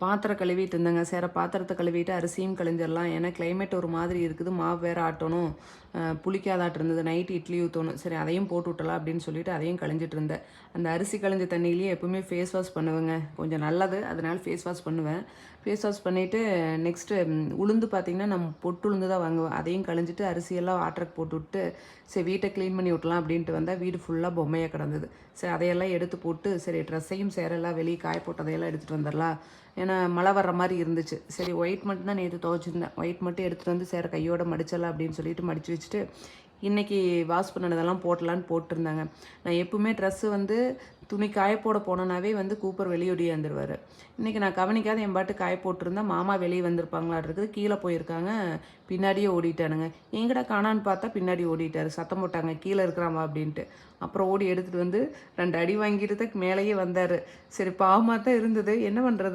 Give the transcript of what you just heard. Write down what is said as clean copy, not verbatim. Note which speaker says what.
Speaker 1: பாத்திரம் கழுவிட்டு இருந்தேங்க. சரி பாத்திரத்த கழுவிட்டு அரிசியும் கழிஞ்சிடலாம். ஏன்னா கிளைமேட் ஒரு மாதிரி இருக்குது. மாவு வேற ஆட்டணும். புளிக்காதாட்டு இருந்தது. நைட்டு இட்லி ஊற்றணும். சரி அதையும் போட்டு விட்டலாம் அப்படின்னு சொல்லிட்டு அதையும் கழிஞ்சிட்டு இருந்தேன். அந்த அரிசி கழிஞ்ச தண்ணியிலேயே எப்பவுமே ஃபேஸ் வாஷ் பண்ணுவேங்க. கொஞ்சம் நல்லது. அதனால ஃபேஸ் வாஷ் பண்ணுவேன். ஃபேஸ் வாஷ் பண்ணிவிட்டு நெக்ஸ்ட்டு உளுந்து பார்த்திங்கன்னா நம்ம பொட்டு உளுந்து தான் வாங்குவேன். அதையும் கழிஞ்சிட்டு அரிசியெல்லாம் வாட்டருக்கு போட்டு விட்டு சரி வீட்டை க்ளீன் பண்ணி விட்டலாம் அப்படின்ட்டு வந்தால் வீடு ஃபுல்லாக பொம்மையாக கிடந்தது. சரி அதையெல்லாம் எடுத்து போட்டு சரி ட்ரெஸ்ஸையும் சேரெல்லாம் வெளியே காய போட்டதையெல்லாம் எடுத்துகிட்டு வந்துடலாம். ஏன்னா மழை வர்ற மாதிரி இருந்துச்சு. சரி ஒயிட் மட்டும் தான் நேற்று துவைச்சிருந்தேன். ஒயிட் மட்டும் எடுத்துகிட்டு வந்து சேர கையோட மடிச்சிடலாம் அப்படின்னு சொல்லிட்டு மடித்து வச்சுட்டு இன்றைக்கி வாஷ் பண்ணதெல்லாம் போட்டலான்னு போட்டிருந்தாங்க. நான் எப்பவுமே ட்ரெஸ்ஸு வந்து துணி காய போட போனோன்னாவே வந்து கூப்பர் வெளியே வந்துடுவார். இன்றைக்கி நான் கவனிக்காத என் பாட்டு காய போட்டிருந்தா மாமா வெளியே வந்திருப்பாங்களாட்டு இருக்குது. கீழே போயிருக்காங்க. பின்னாடியே ஓடிட்டானுங்க. எங்கடா காணான்னு பார்த்தா பின்னாடி ஓடிட்டார். சத்தம் போட்டாங்க கீழே இருக்கிறாமா அப்படின்ட்டு. அப்புறம் ஓடி எடுத்துகிட்டு வந்து 2 அடி வாங்கிட்டு தான் மேலேயே வந்தார். சரி பாவமாக தான் இருந்தது. என்ன பண்ணுறது.